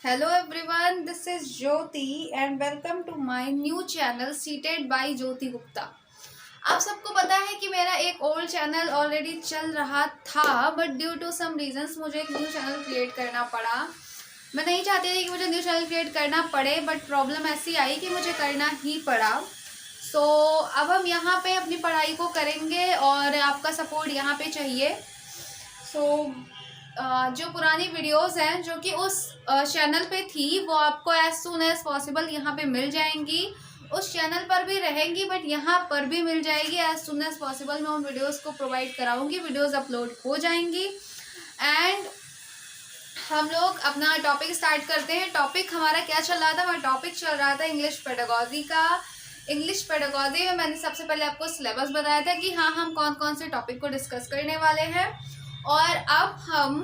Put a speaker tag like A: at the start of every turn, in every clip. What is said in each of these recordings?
A: Hello everyone, this is Jyoti and welcome to my new channel Seated by Jyoti Gupta। आप सबको पता है कि मेरा एक ओल्ड चैनल ऑलरेडी चल रहा था, but due to some reasons मुझे एक न्यू चैनल क्रिएट करना पड़ा। मैं नहीं चाहती थी कि मुझे न्यू चैनल क्रिएट करना पड़े, बट प्रॉब्लम ऐसी आई कि मुझे करना ही पड़ा। सो अब हम यहाँ पे अपनी पढ़ाई को करेंगे और आपका सपोर्ट यहाँ पे चाहिए। जो पुरानी वीडियोस हैं जो कि उस चैनल पे थी वो आपको एज सून एज पॉसिबल यहाँ पे मिल जाएंगी। उस चैनल पर भी रहेंगी बट यहाँ पर भी मिल जाएगी एज सून एज पॉसिबल। मैं उन वीडियोस को प्रोवाइड कराऊंगी, वीडियोस अपलोड हो जाएंगी। एंड हम लोग अपना टॉपिक स्टार्ट करते हैं। टॉपिक हमारा क्या चल रहा था? हमारा टॉपिक चल रहा था इंग्लिश पेडागॉजी का। इंग्लिश पेडागॉजी में मैंने सबसे पहले आपको सिलेबस बताया था कि हाँ हम कौन कौन से टॉपिक को डिस्कस करने वाले हैं। और अब हम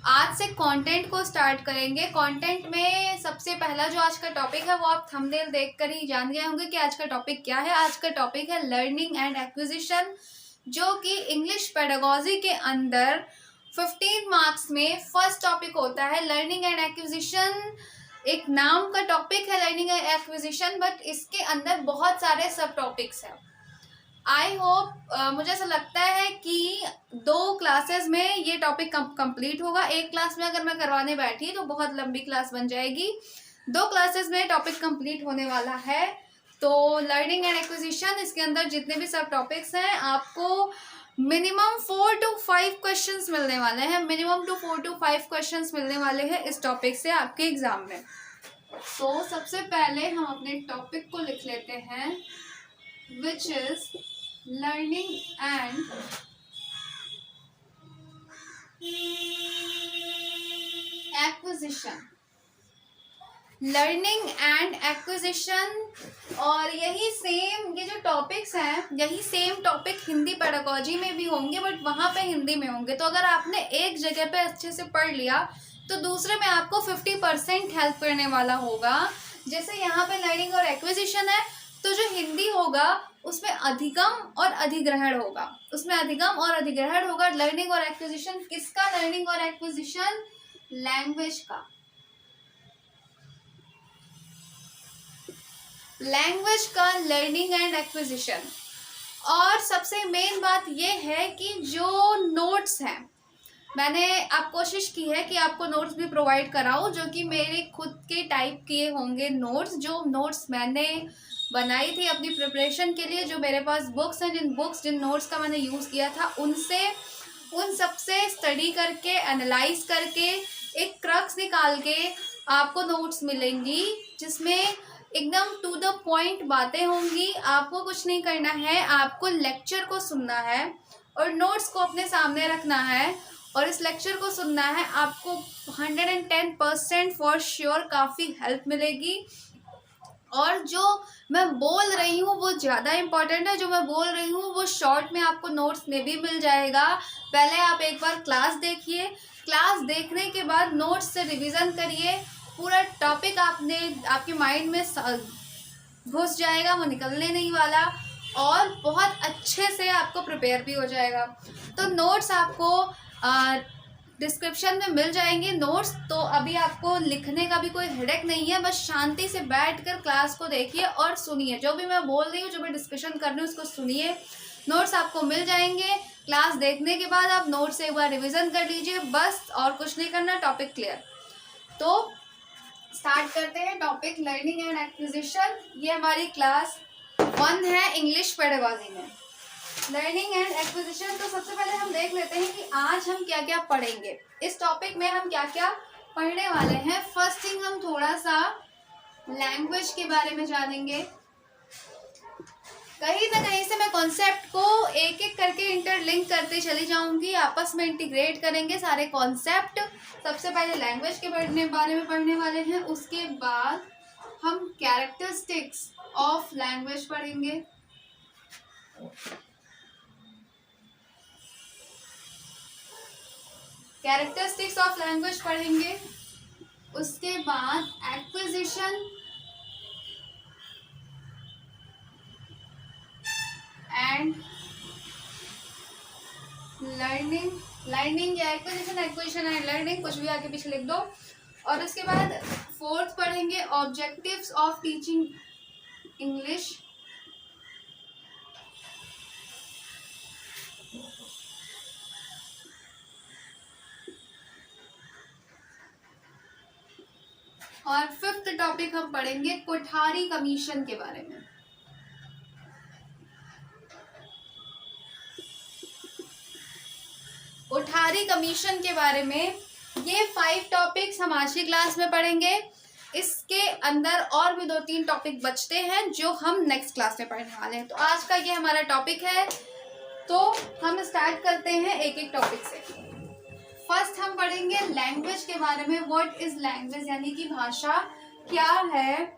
A: आज से कंटेंट को स्टार्ट करेंगे। कंटेंट में सबसे पहला जो आज का टॉपिक है वो आप थंबनेल देखकर ही जान गए होंगे कि आज का टॉपिक क्या है। आज का टॉपिक है लर्निंग एंड एक्विजिशन, जो कि इंग्लिश पेडागॉजी के अंदर 15 मार्क्स में फर्स्ट टॉपिक होता है। लर्निंग एंड एक्विजिशन एक नाम का टॉपिक है, लर्निंग एंड एक्विजिशन, बट इसके अंदर बहुत सारे सब टॉपिक्स हैं। आई होप मुझे ऐसा लगता है कि 2 क्लासेस में ये टॉपिक कंप्लीट होगा। एक क्लास में अगर मैं करवाने बैठी तो बहुत लंबी क्लास बन जाएगी। 2 क्लासेस में टॉपिक कंप्लीट होने वाला है। तो लर्निंग एंड एक्विजिशन, इसके अंदर जितने भी सब टॉपिक्स हैं आपको मिनिमम 4 to 5 क्वेश्चंस मिलने वाले हैं। मिनिमम 4 to 5 क्वेश्चंस मिलने वाले हैं इस टॉपिक से आपके एग्जाम में। तो सबसे पहले हम अपने टॉपिक को लिख लेते हैं, which is learning and acquisition। Learning and acquisition, और यही सेम ये जो टॉपिक्स हैं यही सेम टॉपिक हिंदी पेडागॉजी में भी होंगे, बट वहाँ पे हिंदी में होंगे। तो अगर आपने एक जगह पे अच्छे से पढ़ लिया तो दूसरे में आपको 50% हेल्प करने वाला होगा। जैसे यहाँ पे लर्निंग और एक्विजिशन है तो जो हिंदी होगा उसमें अधिगम और अधिग्रहण होगा, उसमें अधिगम और अधिग्रहण होगा। लर्निंग और एक्विजिशन किसका? लर्निंग और एक्विजिशन लैंग्वेज का। लैंग्वेज का लर्निंग एंड एक्विजिशन। और सबसे मेन बात यह है कि जो नोट्स हैं, मैंने आप कोशिश की है कि आपको नोट्स भी प्रोवाइड कराऊं जो कि मेरे खुद के टाइप किए होंगे नोट्स। जो नोट्स मैंने बनाई थी अपनी प्रिपरेशन के लिए, जो मेरे पास बुक्स हैं, जिन नोट्स का मैंने यूज़ किया था उन सब से स्टडी करके एनालाइज करके एक क्रक्स निकाल के आपको नोट्स मिलेंगी जिसमें एकदम टू द पॉइंट बातें होंगी। आपको कुछ नहीं करना है, आपको लेक्चर को सुनना है और नोट्स को अपने सामने रखना है और इस लेक्चर को सुनना है। आपको 110% फॉर श्योर काफ़ी हेल्प मिलेगी। और जो मैं बोल रही हूँ वो ज़्यादा इम्पॉर्टेंट है। जो मैं बोल रही हूँ वो शॉर्ट में आपको नोट्स में भी मिल जाएगा। पहले आप एक बार क्लास देखिए, क्लास देखने के बाद नोट्स से रिवीजन करिए। पूरा टॉपिक आपके माइंड में घुस जाएगा, वो निकलने नहीं वाला, और बहुत अच्छे से आपको प्रिपेयर भी हो जाएगा। तो नोट्स आपको डिस्क्रिप्शन में मिल जाएंगे नोट्स। तो अभी आपको लिखने का भी कोई हेडेक नहीं है, बस शांति से बैठकर क्लास को देखिए और सुनिए। जो भी मैं बोल रही हूँ, जो भी डिस्कशन कर रही हूँ, उसको सुनिए। नोट्स आपको मिल जाएंगे। क्लास देखने के बाद आप नोट्स एक बार रिवीजन कर लीजिए, बस, और कुछ नहीं करना, टॉपिक क्लियर। तो स्टार्ट करते हैं टॉपिक लर्निंग एंड एक्विजिशन। ये हमारी क्लास 1 है इंग्लिश पेडागॉजी में, लर्निंग एंड एक्विजिशन। तो सबसे पहले हम देख लेते हैं कि आज हम क्या क्या पढ़ेंगे। इस टॉपिक में हम क्या क्या पढ़ने वाले हैं। फर्स्ट थिंग, हम थोड़ा सा लैंग्वेज के बारे में जानेंगे। कहीं ना कहीं से मैं कॉन्सेप्ट को एक एक करके इंटरलिंक करते चली जाऊंगी, आपस में इंटीग्रेट करेंगे सारे कॉन्सेप्ट। सबसे पहले लैंग्वेज के बारे में पढ़ने वाले हैं, उसके बाद हम कैरेक्टरिस्टिक्स ऑफ लैंग्वेज पढ़ेंगे। कैरेक्टरिस्टिक्स ऑफ लैंग्वेज पढ़ेंगे, उसके बाद एक्विजिशन एंड लर्निंग या एक्विजिशन एंड लर्निंग, कुछ भी आगे पीछे लिख दो। और उसके बाद फोर्थ पढ़ेंगे ऑब्जेक्टिव्स ऑफ टीचिंग इंग्लिश। और फिफ्थ टॉपिक हम पढ़ेंगे कोठारी कमीशन के बारे में। कोठारी कमीशन के बारे में ये 5 टॉपिक्स हम आज की क्लास में पढ़ेंगे। इसके अंदर और भी 2-3 टॉपिक बचते हैं जो हम नेक्स्ट क्लास में पढ़ने वाले हैं। तो आज का ये हमारा टॉपिक है, तो हम स्टार्ट करते हैं एक एक टॉपिक से। फर्स्ट हम पढ़ेंगे लैंग्वेज के बारे में। व्हाट इज लैंग्वेज, यानी कि भाषा क्या है।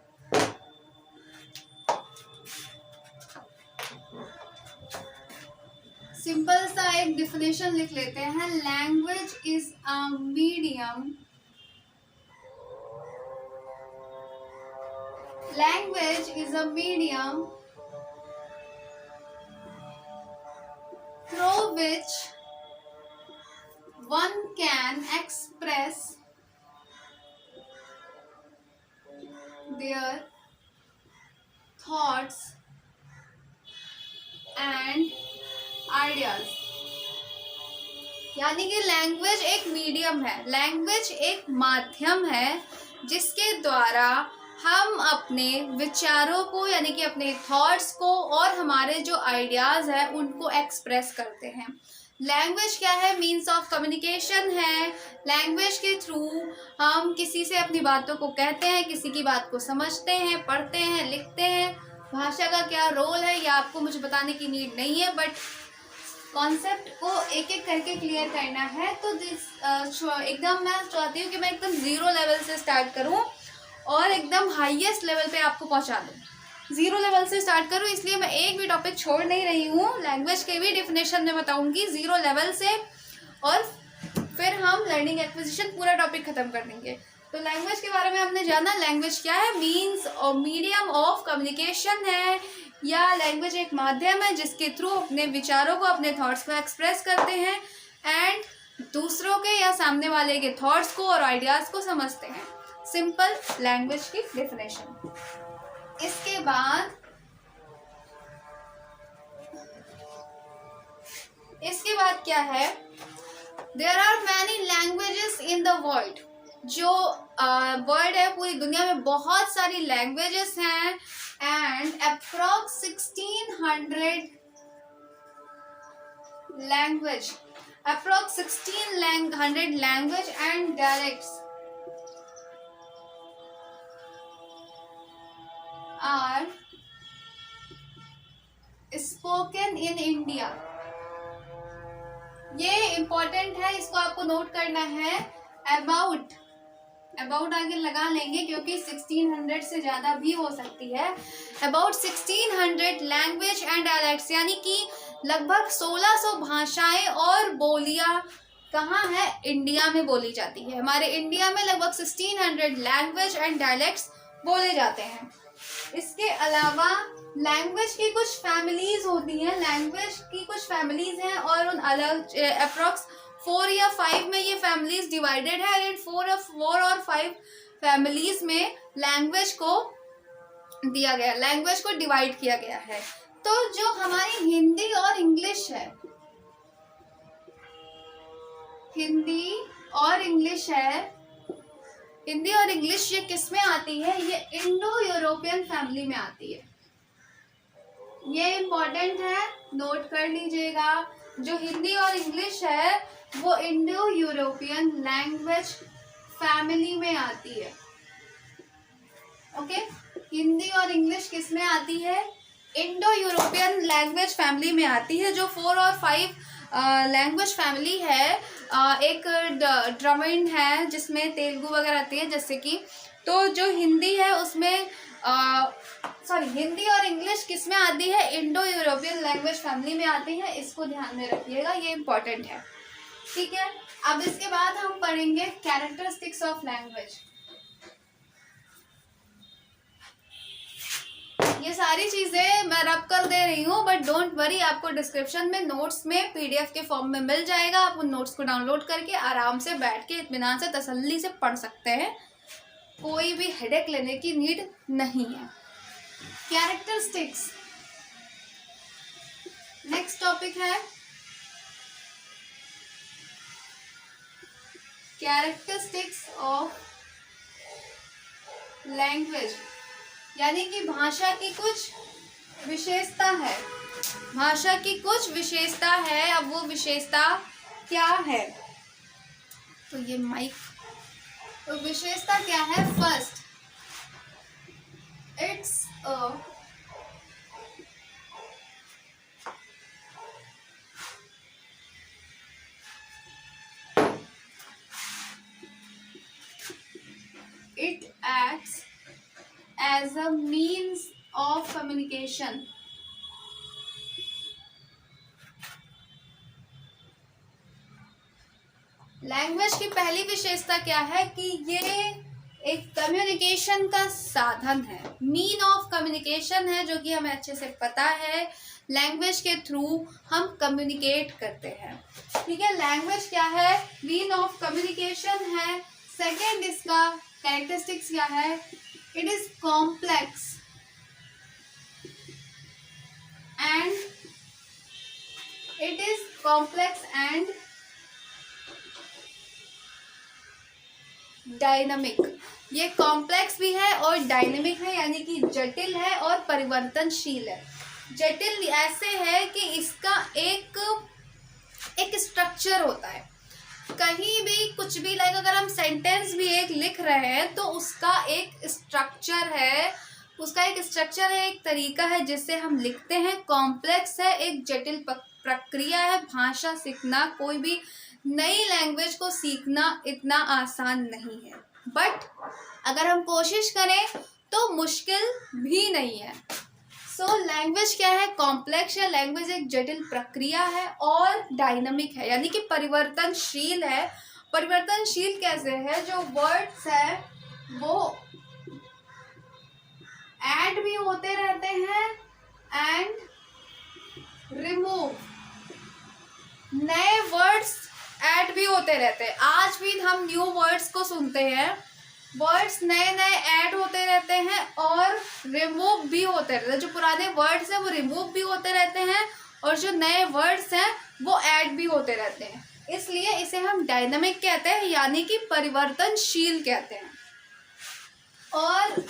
A: सिंपल सा एक डिफिनेशन लिख लेते हैं। Language is a medium, language is a medium through which one can express their thoughts and ideas। यानी कि लैंग्वेज एक मीडियम है, लैंग्वेज एक माध्यम है जिसके द्वारा हम अपने विचारों को, यानी कि अपने थॉट्स को और हमारे जो आइडियाज़ हैं उनको एक्सप्रेस करते हैं। लैंग्वेज क्या है? मीन्स ऑफ कम्युनिकेशन है। लैंग्वेज के थ्रू हम किसी से अपनी बातों को कहते हैं, किसी की बात को समझते हैं, पढ़ते हैं, लिखते हैं। भाषा का क्या रोल है ये आपको मुझे बताने की नीड नहीं है, बट कॉन्सेप्ट को एक एक करके क्लियर करना है। तो एकदम मैं चाहती हूँ कि मैं एकदम ज़ीरो लेवल से स्टार्ट करूँ और एकदम हाईएस्ट लेवल पे आपको पहुंचा दूँ। ज़ीरो लेवल से स्टार्ट करूँ, इसलिए मैं एक भी टॉपिक छोड़ नहीं रही हूँ। लैंग्वेज के भी डिफिनेशन में बताऊँगी ज़ीरो लेवल से, और फिर हम लर्निंग एक्विजिशन पूरा टॉपिक ख़त्म कर देंगे। तो लैंग्वेज के बारे में हमने जाना। लैंग्वेज क्या है? मीन्स और मीडियम ऑफ कम्युनिकेशन है, या लैंग्वेज एक माध्यम है जिसके थ्रू अपने विचारों को, अपने थॉट्स को एक्सप्रेस करते हैं एंड दूसरों के या सामने वाले के थॉट्स को और आइडियाज़ को समझते हैं। सिंपल लैंग्वेज की डेफिनेशन। इसके बाद क्या है? There are many languages in the world. जो वर्ल्ड है, पूरी दुनिया में बहुत सारी लैंग्वेजेस हैं and approx 1600 language, approx 1600 language and dialects are spoken in India। ये इम्पोर्टेंट है, इसको आपको नोट करना है। अबाउट आगे लगा लेंगे क्योंकि 1600 से ज़्यादा भी हो सकती है। अबाउट 1600 लैंग्वेज एंड डायलेक्ट्स, यानी कि लगभग 1600 भाषाएं और बोलियां कहाँ है? इंडिया में बोली जाती है। हमारे इंडिया में लगभग 1600 लैंग्वेज एंड डायलेक्ट्स बोले जाते हैं। इसके अलावा लैंग्वेज की कुछ फैमिलीज होती हैं, लैंग्वेज की कुछ फैमिलीज हैं और उन अलग अप्रॉक्स 4 या 5 में ये फैमिलीज डिवाइडेड है। एंड 4 और 5 फैमिलीज में लैंग्वेज को दिया गया, लैंग्वेज को डिवाइड किया गया है। तो जो हमारी हिंदी और इंग्लिश है, हिंदी और इंग्लिश ये किस में आती है? ये इंडो यूरोपियन फैमिली में आती है। ये इम्पोर्टेंट है, नोट कर लीजिएगा। जो हिंदी और इंग्लिश है वो इंडो यूरोपियन लैंग्वेज फैमिली में आती है। ओके, हिंदी और इंग्लिश किस में आती है? इंडो यूरोपियन लैंग्वेज फैमिली में आती है। जो 4 और 5 लैंग्वेज फैमिली है, एक द्रविड़ है जिसमें तेलुगु वगैरह आती है, जैसे कि, तो जो हिंदी है उसमें हिंदी और इंग्लिश किस में आती है? इंडो यूरोपियन लैंग्वेज फैमिली में आती है। इसको ध्यान में रखिएगा, ये इम्पोर्टेंट है। ठीक है, अब इसके बाद हम पढ़ेंगे कैरेक्टरिस्टिक्स ऑफ लैंग्वेज। ये सारी चीज़ें मैं रब कर दे रही हूँ, बट डोंट वरी, आपको डिस्क्रिप्शन में नोट्स में पीडीएफ के फॉर्म में मिल जाएगा। आप उन नोट्स को डाउनलोड करके आराम से बैठ के इत्मीनान से तसल्ली से पढ़ सकते हैं। कोई भी हेडेक लेने की नीड नहीं है। कैरेक्टरिस्टिक्स नेक्स्ट टॉपिक है। कैरेक्टरिस्टिक्स ऑफ लैंग्वेज, यानी कि भाषा की कुछ विशेषता है। भाषा की कुछ विशेषता है। अब वो विशेषता क्या है? तो ये माइक, तो विशेषता क्या है? First, it's it acts as a means of communication. Language की पहली विशेषता क्या है? कि ये एक कम्युनिकेशन का साधन है, मीन ऑफ कम्युनिकेशन है, जो कि हमें अच्छे से पता है। लैंग्वेज के थ्रू हम कम्युनिकेट करते हैं, ठीक है। लैंग्वेज क्या है? मीन ऑफ कम्युनिकेशन है। सेकेंड, इसका कैरेक्टरिस्टिक्स क्या है? It is complex and dynamic. ये कॉम्प्लेक्स भी है और डायनामिक है, यानी कि जटिल है और परिवर्तनशील है। जटिल ऐसे है कि इसका एक स्ट्रक्चर होता है। कहीं भी कुछ भी, लाइक अगर हम सेंटेंस भी एक लिख रहे हैं तो उसका एक स्ट्रक्चर है, एक तरीका है जिससे हम लिखते हैं। कॉम्प्लेक्स है, एक जटिल प्रक्रिया है। भाषा सीखना, कोई भी नई लैंग्वेज को सीखना इतना आसान नहीं है, बट अगर हम कोशिश करें तो मुश्किल भी नहीं है। सो लैंग्वेज क्या है? कॉम्प्लेक्स है। लैंग्वेज एक जटिल प्रक्रिया है और डायनामिक है, यानी कि परिवर्तनशील है। परिवर्तनशील कैसे है? जो वर्ड्स है वो ऐड भी होते रहते हैं एंड रिमूव, नए वर्ड्स ऐड भी होते रहते हैं। आज भी हम न्यू वर्ड्स को सुनते हैं, वर्ड्स नए नए ऐड होते रहते हैं और रिमूव भी होते रहते हैं। जो पुराने वर्ड्स हैं वो रिमूव भी होते रहते हैं और जो नए वर्ड्स हैं वो ऐड भी होते रहते हैं। इसलिए इसे हम डायनामिक कहते हैं, यानी कि परिवर्तनशील कहते हैं। और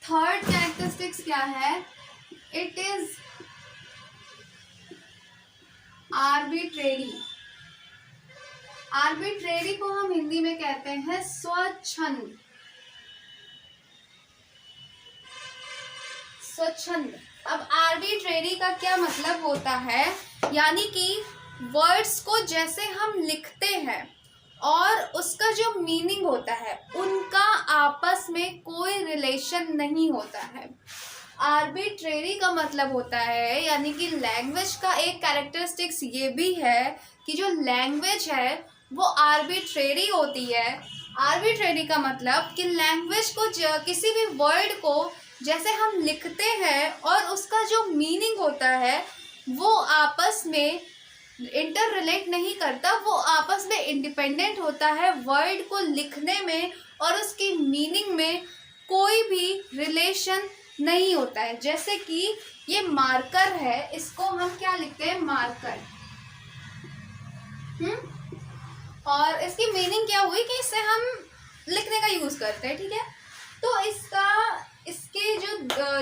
A: थर्ड कैरेक्टरिस्टिक्स क्या है? It is arbitrary. आर्बिट्रेरी को हम हिंदी में कहते हैं स्वच्छंद। स्वच्छंद। अब आर्बिट्रेरी का क्या मतलब होता है? यानी कि वर्ड्स को जैसे हम लिखते हैं और उसका जो मीनिंग होता है उनका आपस में कोई रिलेशन नहीं होता है। आर्बिट्रेरी का मतलब होता है, यानी कि लैंग्वेज का एक कैरेक्टरिस्टिक्स ये भी है कि जो लैंग्वेज है वो आर्बिट्रेरी होती है। आर्बिट्रेरी का मतलब कि लैंग्वेज को किसी भी वर्ड को जैसे हम लिखते हैं और उसका जो मीनिंग होता है वो आपस में इंटर रिलेट नहीं करता, वो आपस में इंडिपेंडेंट होता है। वर्ड को लिखने में और उसकी मीनिंग में कोई भी रिलेशन नहीं होता है। जैसे कि ये मार्कर है, इसको हम क्या लिखते हैं? मार्कर। और इसकी मीनिंग क्या हुई कि इसे हम लिखने का यूज करते हैं, ठीक है। तो इसके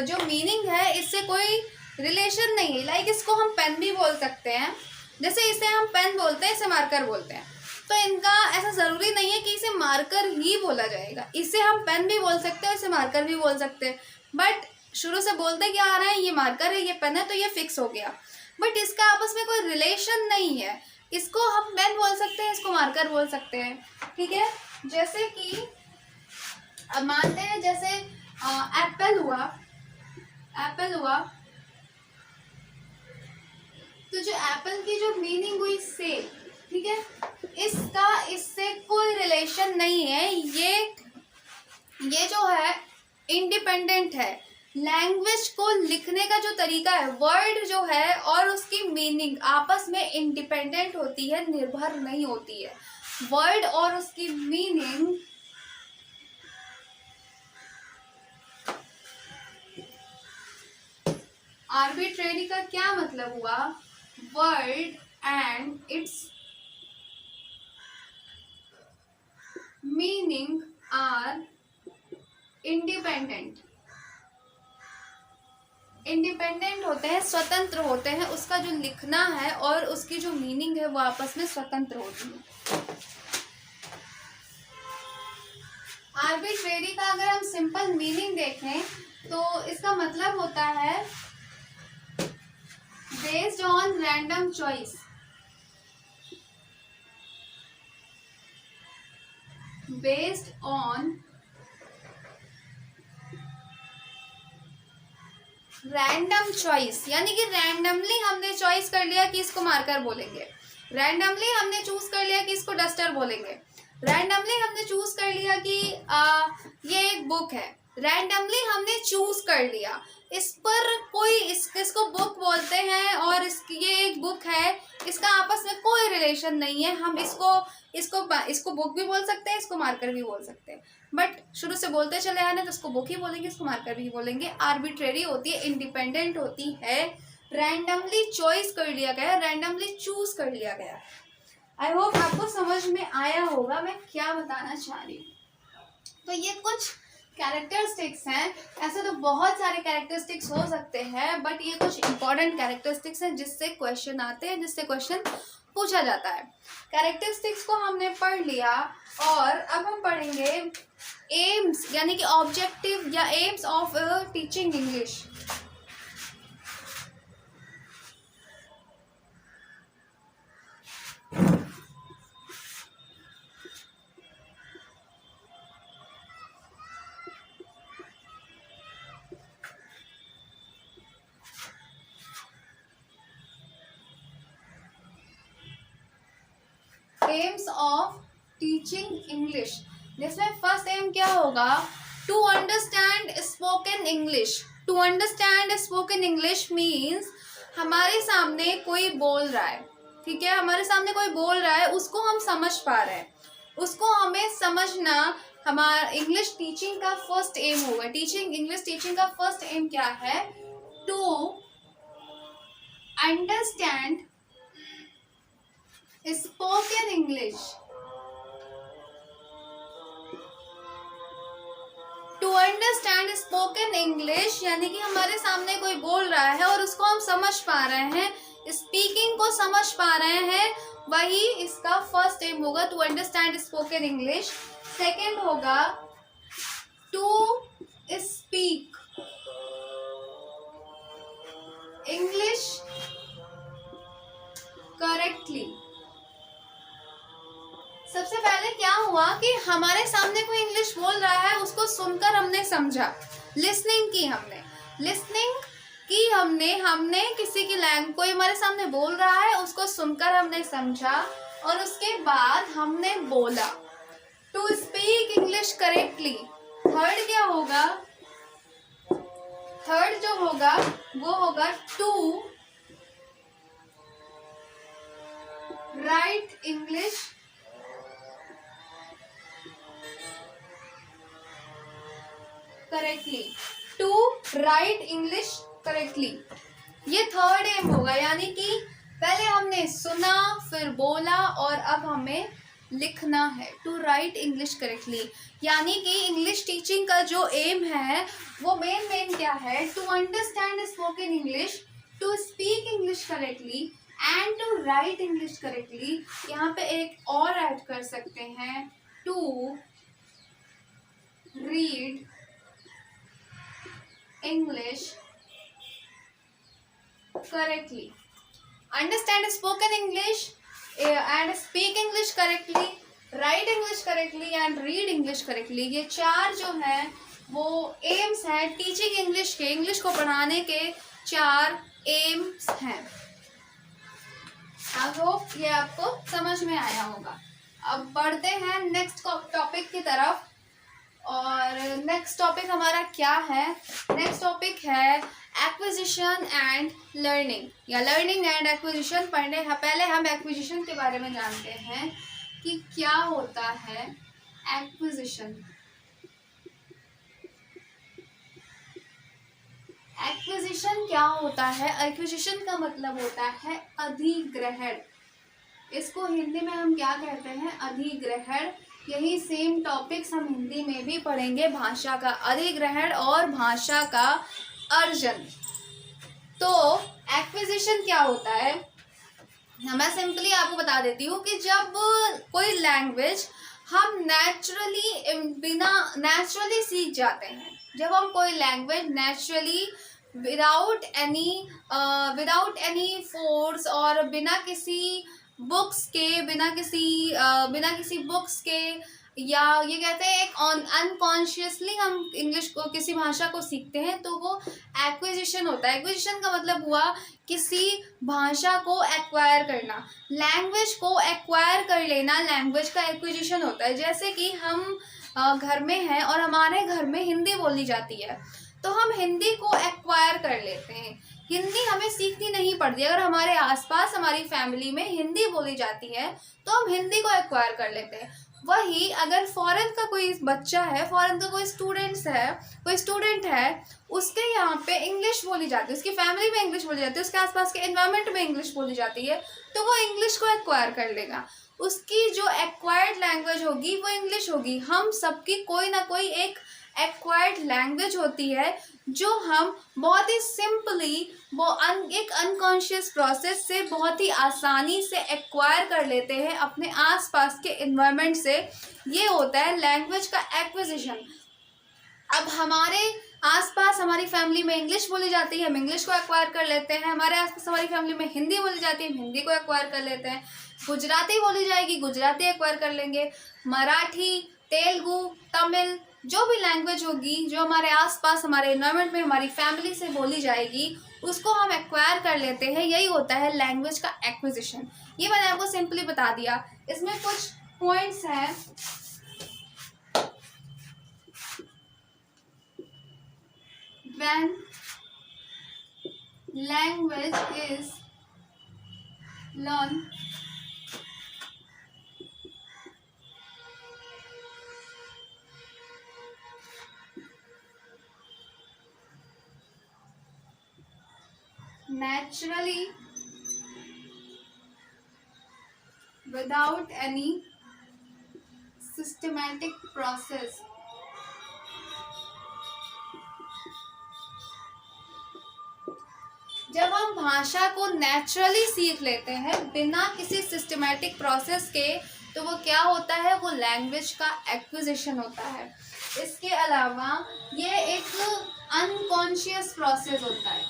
A: जो मीनिंग है इससे कोई रिलेशन नहीं है। लाइक इसको हम पेन भी बोल सकते हैं, जैसे इसे हम पेन बोलते हैं, इसे मार्कर बोलते हैं। तो इनका ऐसा ज़रूरी नहीं है कि इसे मार्कर ही बोला जाएगा। इसे हम पेन भी बोल सकते हैं, इसे मार्कर भी बोल सकते हैं, बट शुरू से बोलते क्या आ रहा है? ये मार्कर है, ये पेन है, तो ये फिक्स हो गया। बट इसका आपस में कोई रिलेशन नहीं है। इसको हम पेन बोल सकते हैं, इसको मार्कर बोल सकते हैं, ठीक है। जैसे कि अब मानते हैं जैसे एप्पल हुआ, तो जो एप्पल की जो मीनिंग हुई सेब, ठीक है, इसका इससे कोई रिलेशन नहीं है। ये जो है इंडिपेंडेंट है, लैंग्वेज को लिखने का जो तरीका है, वर्ड जो है और उसकी मीनिंग आपस में इंडिपेंडेंट होती है, निर्भर नहीं होती है। वर्ड और उसकी मीनिंग आर्बिट्रेरी का क्या मतलब हुआ? Word and its meaning are independent होते हैं, स्वतंत्र होते हैं। उसका जो लिखना है और उसकी जो मीनिंग है वो आपस में स्वतंत्र होती है। आर्बिट्रेरी का अगर हम सिंपल मीनिंग देखें तो इसका मतलब होता है based on random choice. Based on random choice, यानी कि रैंडमली हमने चॉइस कर लिया कि इसको मार्कर बोलेंगे, रैंडमली हमने चूज कर लिया कि इसको डस्टर बोलेंगे, रैंडमली हमने चूज कर लिया कि ये एक बुक है, रैंडमली हमने चूज कर लिया। इस पर कोई इसको बुक बोलते हैं और ये एक बुक है, इसका आपस में कोई रिलेशन नहीं है। हम इसको बुक भी बोल सकते हैं, इसको मार्कर भी बोल सकते हैं, बट शुरू से बोलते चले आए ना तो इसको बुक ही बोलेंगे, इसको मार्कर भी बोलेंगे। आर्बिट्रेरी होती है, इंडिपेंडेंट होती है, रैंडमली चॉइस कर लिया गया, रैंडमली चूज कर लिया गया। आई होप आपको समझ में आया होगा मैं क्या बताना चाह रही हूँ। तो ये कुछ कैरेक्टरिस्टिक्स हैं, ऐसे तो बहुत सारे कैरेक्टरिस्टिक्स हो सकते हैं, बट ये कुछ इंपॉर्टेंट कैरेक्टरिस्टिक्स हैं जिससे क्वेश्चन आते हैं, जिससे क्वेश्चन पूछा जाता है। कैरेक्टरिस्टिक्स को हमने पढ़ लिया और अब हम पढ़ेंगे एम्स, यानी कि ऑब्जेक्टिव या aims of teaching English. Aims of teaching English, जिसमें फर्स्ट एम क्या होगा? To understand spoken English. To understand spoken English means हमारे सामने कोई बोल रहा है, ठीक है, हमारे सामने कोई बोल रहा है, उसको हम समझ पा रहे हैं, उसको हमें समझना हमारा इंग्लिश टीचिंग का फर्स्ट एम होगा। इंग्लिश टीचिंग का फर्स्ट एम क्या है? To understand spoken English. To understand spoken English यानी कि हमारे सामने कोई बोल रहा है और उसको हम समझ पा रहे हैं, स्पीकिंग को समझ पा रहे हैं, वही इसका फर्स्ट एम होगा, to understand spoken English. Second होगा टू स्पीक इंग्लिश करेक्टली। सबसे पहले क्या हुआ कि हमारे सामने कोई इंग्लिश बोल रहा है, उसको सुनकर हमने समझा, लिसनिंग की हमने किसी की लैंग्वेज, कोई हमारे सामने बोल रहा है, उसको सुनकर हमने समझा और उसके बाद हमने बोला। To speak English correctly. Third क्या होगा? थर्ड जो होगा वो होगा to write English correctly. To write English correctly, ये थर्ड एम होगा, यानी कि पहले हमने सुना, फिर बोला और अब हमें लिखना है। टू राइट इंग्लिश करेक्टली, यानी कि इंग्लिश टीचिंग का जो एम है वो मेन क्या है? To understand spoken English, to speak English correctly and to write English correctly. यहाँ पे एक और ऐड कर सकते हैं, to read English correctly, understand spoken English and speak English correctly, write English correctly and read English correctly। ये चार जो हैं वो एम्स हैं टीचिंग इंग्लिश के, इंग्लिश को पढ़ाने के चार एम्स हैं। आई होप ये आपको समझ में आया होगा। अब बढ़ते हैं नेक्स्ट टॉपिक की तरफ। और नेक्स्ट टॉपिक हमारा क्या है? नेक्स्ट टॉपिक है एक्विजिशन एंड लर्निंग, या लर्निंग एंड एक्विजिशन। पहले हम एक्विजिशन के बारे में जानते हैं कि क्या होता है एक्विजिशन। एक्विजिशन क्या होता है? एक्विजिशन का मतलब होता है अधिग्रहण। इसको हिंदी में हम क्या कहते हैं? अधिग्रहण। यही सेम टॉपिक्स हम हिंदी में भी पढ़ेंगे, भाषा का अधिग्रहण और भाषा का अर्जन। तो एक्विजिशन क्या होता है? मैं सिंपली आपको बता देती हूँ कि जब कोई लैंग्वेज हम नेचुरली सीख जाते हैं, जब हम कोई language naturally without any force और बिना किसी बुक्स के या ये कहते हैं एक अनकॉन्शियसली हम इंग्लिश को, किसी भाषा को सीखते हैं, तो वो एक्विजिशन होता है। एक्विजिशन का मतलब हुआ किसी भाषा को एक्वायर करना, लैंग्वेज को एक्वायर कर लेना, लैंग्वेज का एक्विजिशन होता है। जैसे कि हम घर में हैं और हमारे घर में हिंदी बोली जाती है, तो हम हिंदी को एक्वायर कर लेते हैं। हिंदी हमें सीखनी नहीं पड़ती। अगर हमारे आसपास हमारी फैमिली में हिंदी बोली जाती है तो हम हिंदी को एक्वायर कर लेते हैं। वही अगर फॉरेन का कोई बच्चा है, फॉरेन का कोई स्टूडेंट है, उसके यहाँ पे इंग्लिश बोली जाती है, उसकी फैमिली में इंग्लिश बोली जाती है, उसके आसपास के एनवायरनमेंट में इंग्लिश बोली जाती है, तो वो इंग्लिश को एक्वायर कर लेगा। उसकी जो एक्वायर्ड लैंग्वेज होगी वो इंग्लिश होगी। हम सबकी कोई ना कोई एक एक्वायर्ड लैंग्वेज होती है जो हम बहुत ही सिंपली एक अनकॉन्शियस प्रोसेस से बहुत ही आसानी से एक्वायर कर लेते हैं अपने आसपास के एनवायरनमेंट से। ये होता है लैंग्वेज का एक्विजिशन। अब हमारे आसपास हमारी फैमिली में इंग्लिश बोली जाती है, हम इंग्लिश को एक्वायर कर लेते हैं। हमारे आसपास हमारी फैमिली में हिंदी बोली जाती है, हम हिंदी को एक्वायर कर लेते हैं। गुजराती बोली जाएगी, गुजराती एक्वायर कर लेंगे। मराठी, तेलुगु, तमिल, जो भी लैंग्वेज होगी जो हमारे आसपास हमारे एनवायरनमेंट में हमारी फैमिली से बोली जाएगी, उसको हम एक्वायर कर लेते हैं। यही होता है लैंग्वेज का एक्विजिशन। ये मैंने आपको सिंपली बता दिया। इसमें कुछ पॉइंट्स हैं। When language is learned naturally without any systematic process, जब हम भाषा को नेचुरली सीख लेते हैं बिना किसी सिस्टमैटिक प्रोसेस के, तो वो क्या होता है? वो लैंग्वेज का एक्विजिशन होता है। इसके अलावा ये एक अनकॉन्शियस प्रोसेस होता है।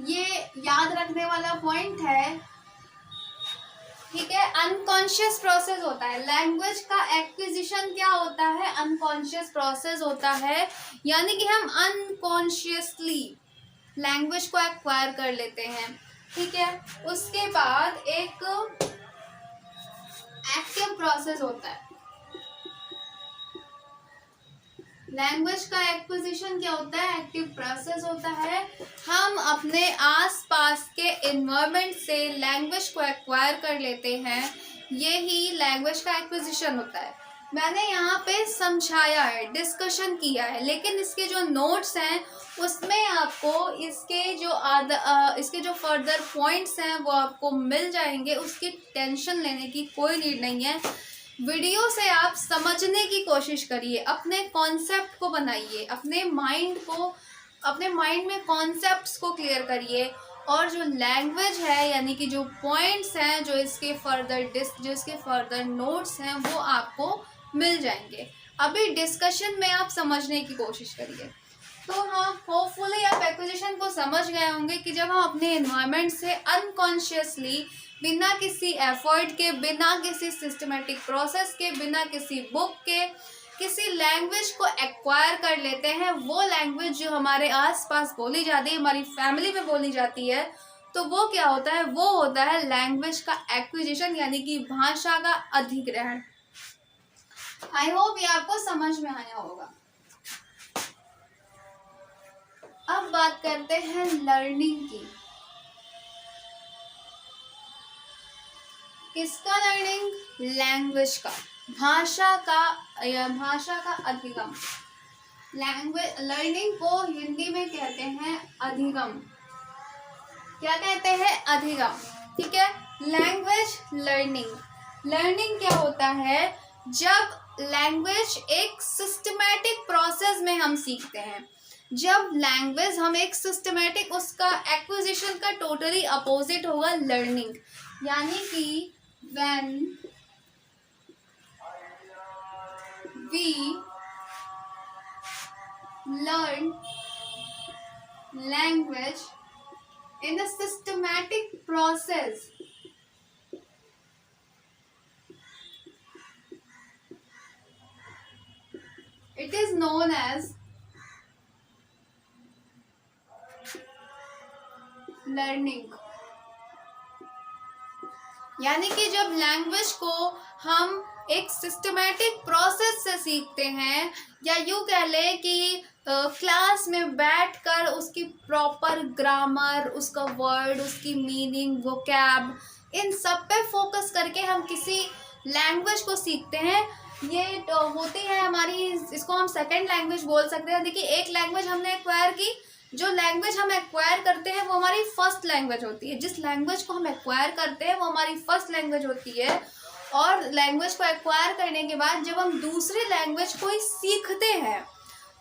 A: ये याद रखने वाला पॉइंट है, ठीक है। अनकॉन्शियस प्रोसेस होता है। लैंग्वेज का एक्विजिशन क्या होता है? अनकॉन्शियस प्रोसेस होता है, यानी कि हम अनकॉन्शियसली लैंग्वेज को एक्वायर कर लेते हैं, ठीक है। उसके बाद एक एक्टिव प्रोसेस होता है। लैंग्वेज का एक्विजिशन क्या होता है? एक्टिव प्रोसेस होता है। हम अपने आसपास के एनवायरनमेंट से लैंग्वेज को एक्वायर कर लेते हैं, यही लैंग्वेज का एक्विजिशन होता है। मैंने यहाँ पे समझाया है, डिस्कशन किया है, लेकिन इसके जो नोट्स हैं उसमें आपको इसके जो फर्दर पॉइंट्स हैं वो आपको मिल जाएंगे। उसकी टेंशन लेने की कोई नीड नहीं है। वीडियो से आप समझने की कोशिश करिए, अपने कॉन्सेप्ट को बनाइए, अपने माइंड में कॉन्सेप्ट्स को क्लियर करिए, और जो लैंग्वेज है यानी कि जो पॉइंट्स हैं, जो इसके फर्दर नोट्स हैं, वो आपको मिल जाएंगे। अभी डिस्कशन में आप समझने की कोशिश करिए। तो हाँ, होपफुली आप एक्विजिशन को समझ गए होंगे कि जब हम अपने एनवायरनमेंट से अनकॉन्शियसली, बिना किसी एफर्ट के, बिना किसी सिस्टमेटिक प्रोसेस के, बिना किसी बुक के, किसी लैंग्वेज को एक्वायर कर लेते हैं, वो लैंग्वेज जो हमारे आसपास बोली जाती है, हमारी फैमिली में बोली जाती है, तो वो क्या होता है? वो होता है लैंग्वेज का एक्विजिशन, यानी कि भाषा का अधिग्रहण। आई होप ये आपको समझ में आया होगा। अब बात करते हैं लर्निंग की। किसका लर्निंग? लैंग्वेज का, भाषा का अधिगम। लैंग्वेज लर्निंग को हिंदी में कहते हैं अधिगम। क्या कहते हैं? अधिगम। ठीक है। लैंग्वेज लर्निंग क्या होता है? जब लैंग्वेज एक सिस्टमैटिक प्रोसेस में हम सीखते हैं। जब लैंग्वेज हम एक सिस्टमैटिक, उसका एक्विजिशन का टोटली अपोजिट होगा लर्निंग। यानी कि when we learn language in a systematic process, it is known as learning। यानी कि जब लैंग्वेज को हम एक सिस्टमैटिक प्रोसेस से सीखते हैं, या यूँ कह लें कि क्लास में बैठकर उसकी प्रॉपर ग्रामर, उसका वर्ड, उसकी मीनिंग, वोकैब, इन सब पे फोकस करके हम किसी लैंग्वेज को सीखते हैं। ये होती है हमारी, इसको हम सेकंड लैंग्वेज बोल सकते हैं। देखिए, एक लैंग्वेज हमने एक्वायर की, जो लैंग्वेज हम एक्वायर करते हैं वो हमारी फर्स्ट लैंग्वेज होती है। जिस लैंग्वेज को हम एक्वायर करते हैं वो हमारी फर्स्ट लैंग्वेज होती है। और लैंग्वेज को एक्वायर करने के बाद जब हम दूसरी लैंग्वेज को ही सीखते हैं,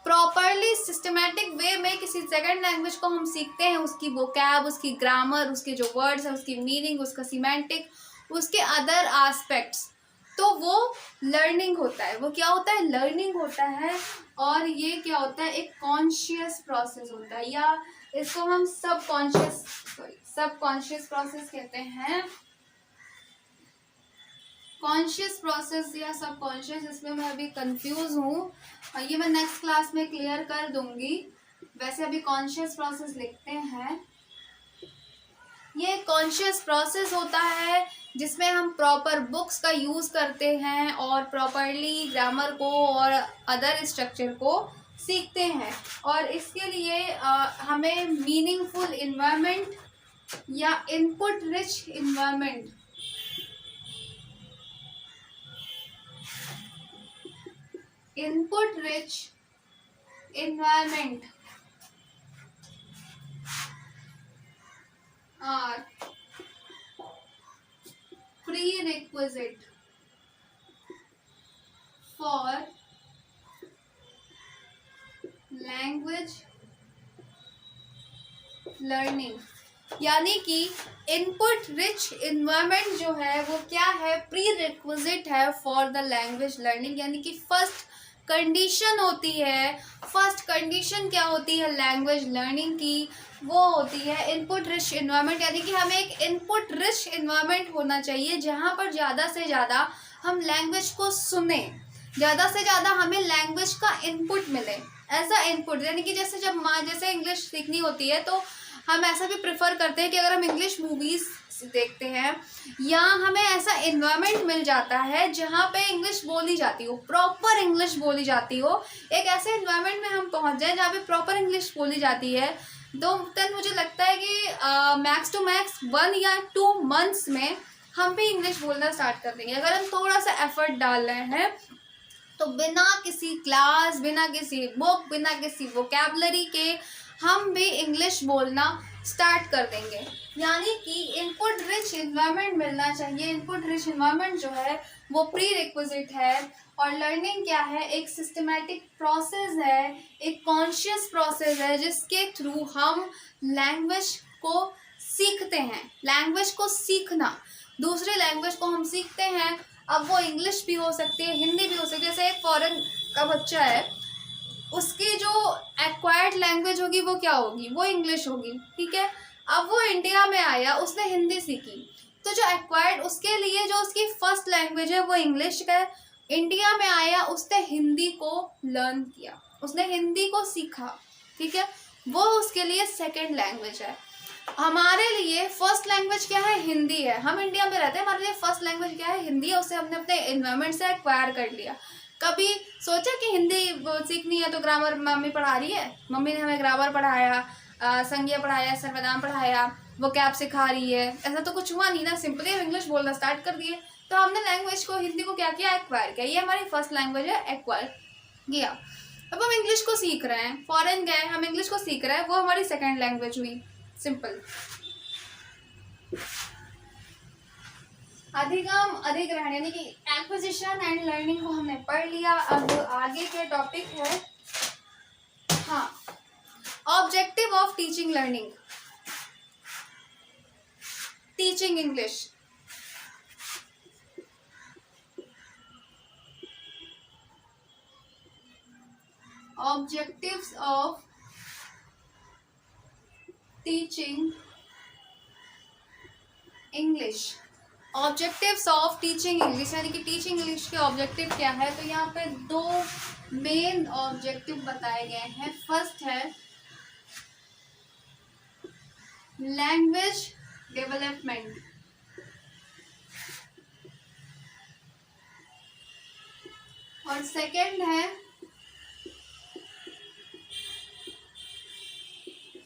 A: प्रॉपरली सिस्टमैटिक वे में किसी सेकंड लैंग्वेज को हम सीखते हैं, उसकी वोकैब, उसकी ग्रामर, उसके जो वर्ड्स हैं, उसकी मीनिंग, उसका सिमेंटिक, उसके अदर एस्पेक्ट्स, तो वो लर्निंग होता है। वो क्या होता है? लर्निंग होता है। और ये क्या होता है? एक कॉन्शियस प्रोसेस होता है, या इसको हम सबकॉन्शियस प्रोसेस कहते हैं। कॉन्शियस प्रोसेस या सबकॉन्शियस, इसमें मैं अभी कंफ्यूज हूँ, ये मैं नेक्स्ट क्लास में क्लियर कर दूंगी। वैसे अभी कॉन्शियस प्रोसेस लिखते हैं। ये कॉन्शियस प्रोसेस होता है जिसमें हम प्रॉपर बुक्स का यूज़ करते हैं और प्रॉपरली ग्रामर को और अदर स्ट्रक्चर को सीखते हैं। और इसके लिए हमें मीनिंगफुल इन्वायरमेंट या input rich environment, are prerequisite for language learning। यानी कि इनपुट रिच इन्वायरमेंट जो है वो क्या है? प्री रिक्विजिट है फॉर द लैंग्वेज लर्निंग। यानी कि फर्स्ट कंडीशन होती है। फर्स्ट कंडीशन क्या होती है लैंग्वेज लर्निंग की? वो होती है इनपुट रिच इन्वायरमेंट। यानी कि हमें एक इनपुट रिच इन्वायरमेंट होना चाहिए जहाँ पर ज़्यादा से ज़्यादा हम लैंग्वेज को सुने, ज़्यादा से ज़्यादा हमें लैंग्वेज का इनपुट मिले। ऐसा इनपुट, यानी कि जैसे इंग्लिश सीखनी होती है तो हम ऐसा भी प्रेफर करते हैं कि अगर हम इंग्लिश मूवीज़ देखते हैं या हमें ऐसा इन्वायरमेंट मिल जाता है जहाँ पे इंग्लिश बोली जाती हो, प्रॉपर इंग्लिश बोली जाती हो, एक ऐसे इन्वायरमेंट में हम पहुँच जाए जहाँ पे प्रॉपर इंग्लिश बोली जाती है, तो तब मुझे लगता है कि मैक्स टू मैक्स 1 या 2 मंथ्स में हम भी इंग्लिश बोलना स्टार्ट कर देंगे। अगर हम थोड़ा सा एफर्ट डाल रहे हैं तो बिना किसी क्लास, बिना किसी बुक, बिना किसी वोकैबलरी के हम भी इंग्लिश बोलना स्टार्ट कर देंगे। यानी कि इनपुट रिच इन्वायरमेंट मिलना चाहिए। इनपुट रिच इन्वायरमेंट जो है वो प्री रिक्विजिट है। और लर्निंग क्या है? एक सिस्टमैटिक प्रोसेस है, एक कॉन्शियस प्रोसेस है जिसके थ्रू हम लैंग्वेज को सीखते हैं। लैंग्वेज को सीखना, दूसरे लैंग्वेज को हम सीखते हैं। अब वो इंग्लिश भी हो सकती है, हिंदी भी हो सकती है। जैसे एक फॉरेन का बच्चा है, उसकी जो एक्वायर्ड लैंग्वेज होगी वो क्या होगी? वो इंग्लिश होगी। ठीक है। अब वो इंडिया में आया, उसने हिंदी सीखी, तो जो एक्वायर्ड, उसके लिए जो उसकी फर्स्ट लैंग्वेज है वो इंग्लिश का है। इंडिया में आया, उसने हिंदी को लर्न किया, उसने हिंदी को सीखा। ठीक है। वो उसके लिए सेकेंड लैंग्वेज है। हमारे लिए फर्स्ट लैंग्वेज क्या है? हिंदी है। हम इंडिया में रहते हैं, हमारे लिए फर्स्ट लैंग्वेज क्या है? हिंदी है। उसे हमने अपने एनवायरनमेंट से एक्वायर कर लिया। कभी सोचा कि हिंदी सीखनी है तो ग्रामर मम्मी पढ़ा रही है, मम्मी ने हमें ग्रामर पढ़ाया, संज्ञा पढ़ाया, सर्वनाम पढ़ाया, वो कैब सिखा रही है, ऐसा तो कुछ हुआ नहीं ना। सिंपली हम इंग्लिश बोलना स्टार्ट कर दिए, तो हमने लैंग्वेज को, हिंदी को क्या किया, एक्वायर किया। ये हमारी फर्स्ट लैंग्वेज है, एक्वायर किया। अब हम इंग्लिश को सीख रहे हैं, फॉरेन गए, हम इंग्लिश को सीख रहे हैं, वो हमारी सेकेंड लैंग्वेज हुई। सिंपल। अधिगम, अधिग्रहण यानी कि एक्विजिशन एंड लर्निंग को हमने पढ़ लिया। अब आगे के टॉपिक है, हाँ, objective of teaching learning, teaching English. Objectives of teaching English, objectives of teaching English यानी कि टीचिंग इंग्लिश के ऑब्जेक्टिव क्या है। तो यहाँ पे दो मेन ऑब्जेक्टिव बताए गए हैं। फर्स्ट है लैंग्वेज डेवलपमेंट, और सेकंड है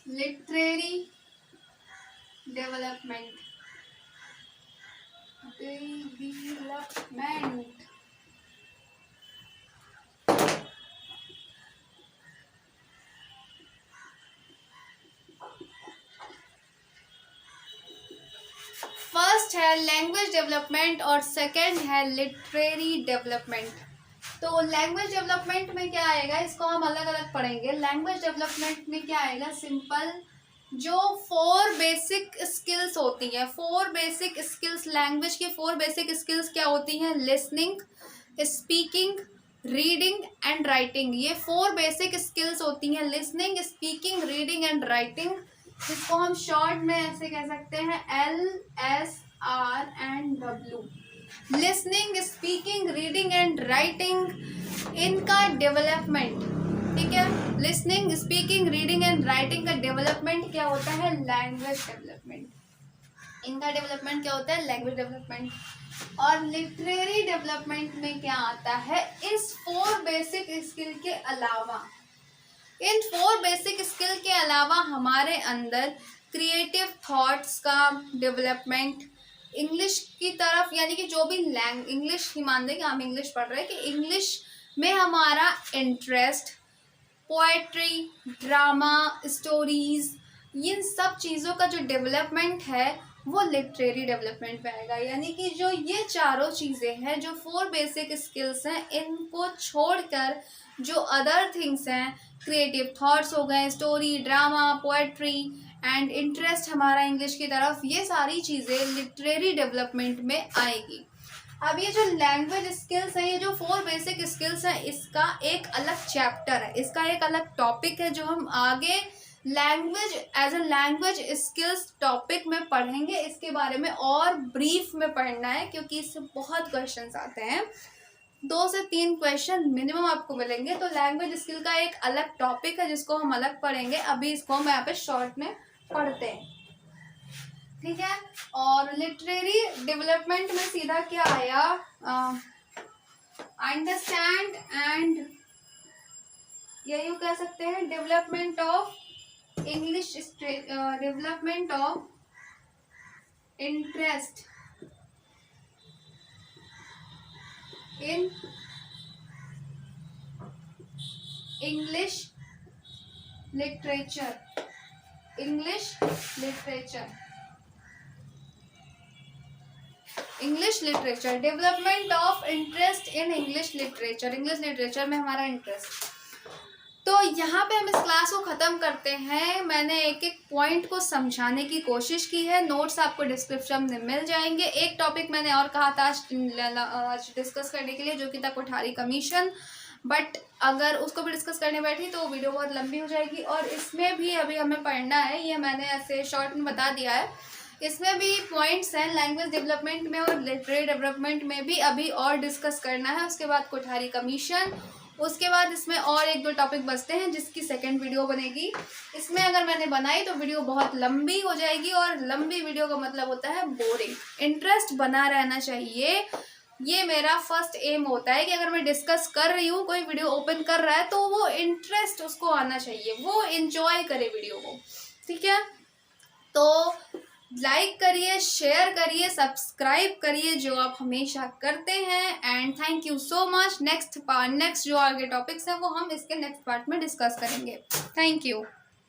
A: लिटरेरी डेवलपमेंट, फर्स्ट है लैंग्वेज डेवलपमेंट और सेकंड है लिटरेरी डेवलपमेंट। तो लैंग्वेज डेवलपमेंट में क्या आएगा, इसको हम अलग अलग पढ़ेंगे। लैंग्वेज डेवलपमेंट में क्या आएगा, सिंपल, जो 4 बेसिक स्किल्स होती हैं, 4 बेसिक स्किल्स, लैंग्वेज की 4 बेसिक स्किल्स क्या होती हैं, listening, speaking, reading and writing. ये 4 बेसिक स्किल्स होती हैं, listening, speaking, reading and writing, जिसको हम शॉर्ट में ऐसे कह सकते हैं LSR&W। Listening, speaking, reading and writing, इनका डेवलपमेंट, ठीक है, listening, speaking, reading and writing का डेवलपमेंट क्या होता है, लैंग्वेज डेवलपमेंट। इनका डेवलपमेंट क्या होता है, लैंग्वेज डेवलपमेंट। और लिटरेरी डेवलपमेंट में क्या आता है, इस 4 बेसिक स्किल के अलावा, इन 4 बेसिक स्किल के अलावा हमारे अंदर क्रिएटिव थॉट्स का डेवलपमेंट, इंग्लिश की तरफ, यानी कि जो भी इंग्लिश ही मान दें कि हम इंग्लिश पढ़ रहे हैं, कि इंग्लिश में हमारा इंटरेस्ट, पोएट्री, ड्रामा, स्टोरीज, इन सब चीज़ों का जो डेवलपमेंट है वो लिटरेरी डेवलपमेंट में आएगा। यानी कि जो ये चारों चीज़ें हैं, जो 4 बेसिक स्किल्स हैं, इनको छोड़कर जो अदर थिंग्स हैं, क्रिएटिव थॉट्स हो गए, story, drama, poetry and interest हमारा इंग्लिश की तरफ, ये सारी चीज़ें लिटरेरी डेवलपमेंट में आएगी। अब ये जो लैंग्वेज स्किल्स हैं, ये जो 4 बेसिक स्किल्स हैं, इसका एक अलग चैप्टर है, इसका एक अलग टॉपिक है, जो हम आगे language as a language skills topic में पढ़ेंगे। इसके बारे में और ब्रीफ में पढ़ना है, क्योंकि इससे बहुत क्वेश्चंस आते हैं, 2 से 3 क्वेश्चन मिनिमम आपको मिलेंगे। तो लैंग्वेज स्किल का एक अलग टॉपिक है, जिसको हम अलग पढ़ेंगे। अभी इसको हम यहाँ पे शॉर्ट में पढ़ते हैं, ठीक है। और लिटरेरी डेवलपमेंट में सीधा क्या आया, अंडरस्टैंड एंड, यही कह सकते हैं, development of English, development of interest in English literature, English literature, English literature, development of interest in English literature, English literature में हमारा इंटरेस्ट। तो यहाँ पे हम इस क्लास को ख़त्म करते हैं। मैंने एक एक पॉइंट को समझाने की कोशिश की है, नोट्स आपको डिस्क्रिप्शन में मिल जाएंगे। एक टॉपिक मैंने और कहा था आज डिस्कस करने के लिए, जो कि था कोठारी कमीशन, बट अगर उसको भी डिस्कस करने बैठी तो वीडियो बहुत लंबी हो जाएगी। और इसमें भी अभी हमें पढ़ना है, ये मैंने ऐसे शॉर्ट में बता दिया है। इसमें भी पॉइंट्स हैं लैंग्वेज डेवलपमेंट में और लिटरेरी डेवलपमेंट में भी अभी और डिस्कस करना है। उसके बाद कोठारी कमीशन, उसके बाद इसमें और 1-2 टॉपिक बचते हैं, जिसकी सेकंड वीडियो बनेगी। इसमें अगर मैंने बनाई तो वीडियो बहुत लंबी हो जाएगी, और लंबी वीडियो का मतलब होता है बोरिंग। इंटरेस्ट बना रहना चाहिए, ये मेरा फर्स्ट एम होता है कि अगर मैं डिस्कस कर रही हूँ, कोई वीडियो ओपन कर रहा है, तो वो इंटरेस्ट उसको आना चाहिए, वो एंजॉय करे वीडियो को, ठीक है। तो लाइक करिए, शेयर करिए, सब्सक्राइब करिए, जो आप हमेशा करते हैं। And thank you so much. Next जो आगे टॉपिक्स हैं वो हम इसके नेक्स्ट पार्ट में डिस्कस करेंगे। Thank you.